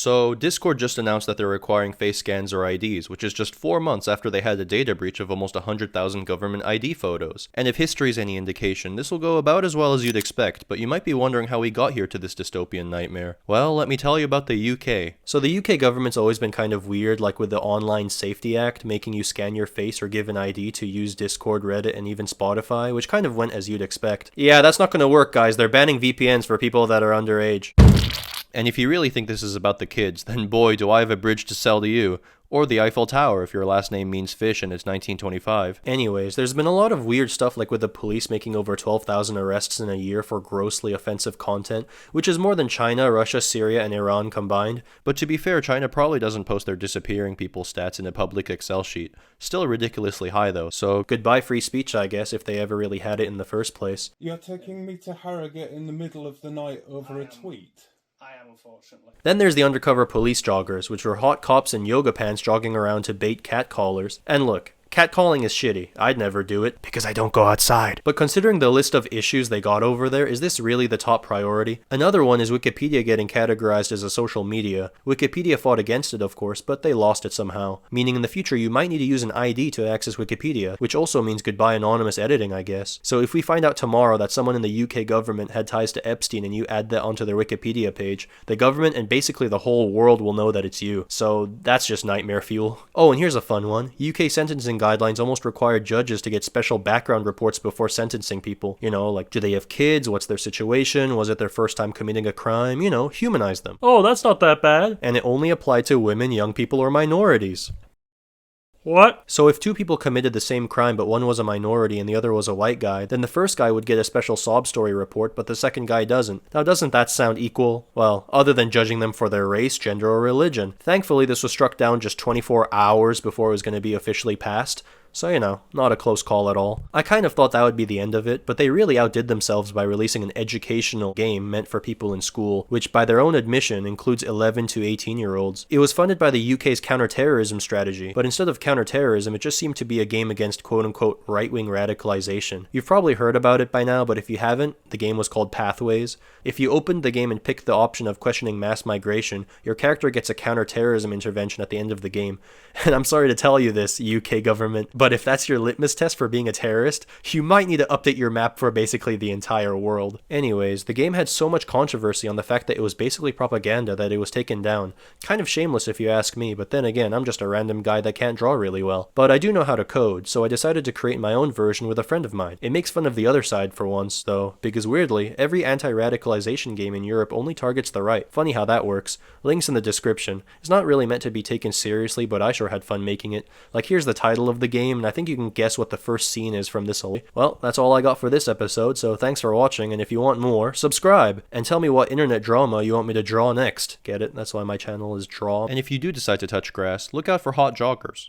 So, Discord just announced that they're requiring face scans or IDs, which is just 4 months after they had a data breach of almost 100,000 government ID photos. And if history's any indication, this will go about as well as you'd expect, but you might be wondering how we got here to this dystopian nightmare. Well, let me tell you about the UK. So the UK government's always been kind of weird, like with the Online Safety Act, making you scan your face or give an ID to use Discord, Reddit, and even Spotify, which kind of went as you'd expect. Yeah, that's not gonna work, guys. They're banning VPNs for people that are underage. And if you really think this is about the kids, then boy, do I have a bridge to sell to you. Or the Eiffel Tower if your last name means fish and it's 1925. Anyways, there's been a lot of weird stuff like with the police making over 12,000 arrests in a year for grossly offensive content, which is more than China, Russia, Syria, and Iran combined. But to be fair, China probably doesn't post their disappearing people stats in a public Excel sheet. Still ridiculously high though, so goodbye free speech I guess if they ever really had it in the first place. You're taking me to Harrogate in the middle of the night over a tweet? I am, unfortunately. Then there's the undercover police joggers, which were hot cops in yoga pants jogging around to bait catcallers. And look, catcalling is shitty. I'd never do it, because I don't go outside. But considering the list of issues they got over there, is this really the top priority? Another one is Wikipedia getting categorized as a social media. Wikipedia fought against it, of course, but they lost it somehow. Meaning in the future you might need to use an ID to access Wikipedia, which also means goodbye anonymous editing, I guess. So if we find out tomorrow that someone in the UK government had ties to Epstein and you add that onto their Wikipedia page, the government and basically the whole world will know that it's you. So that's just nightmare fuel. Oh, and here's a fun one. UK sentencing guidelines almost require judges to get special background reports before sentencing people. You know, like, do they have kids? What's their situation? Was it their first time committing a crime? You know, humanize them. Oh, that's not that bad. And it only applied to women, young people, or minorities. What? So if two people committed the same crime but one was a minority and the other was a white guy, then the first guy would get a special sob story report but the second guy doesn't. Now doesn't that sound equal? Well, other than judging them for their race, gender, or religion. Thankfully this was struck down just 24 hours before it was going to be officially passed. So, you know, not a close call at all. I kind of thought that would be the end of it, but they really outdid themselves by releasing an educational game meant for people in school, which by their own admission includes 11 to 18-year-olds. It was funded by the UK's counterterrorism strategy, but instead of counterterrorism, it just seemed to be a game against quote-unquote right-wing radicalization. You've probably heard about it by now, but if you haven't, the game was called Pathways. If you opened the game and picked the option of questioning mass migration, your character gets a counterterrorism intervention at the end of the game. And I'm sorry to tell you this, UK government, but if that's your litmus test for being a terrorist, you might need to update your map for basically the entire world. Anyways, the game had so much controversy on the fact that it was basically propaganda that it was taken down. Kind of shameless if you ask me, but then again, I'm just a random guy that can't draw really well. But I do know how to code, so I decided to create my own version with a friend of mine. It makes fun of the other side for once, though, because weirdly, every anti-radicalization game in Europe only targets the right. Funny how that works. Links in the description. It's not really meant to be taken seriously, but I sure had fun making it. Like, here's the title of the game, and I think you can guess what the first scene is from this. Well, that's all I got for this episode, so thanks for watching, and if you want more, subscribe, and tell me what internet drama you want me to draw next. Get it? That's why my channel is Draw. And if you do decide to touch grass, look out for hot joggers.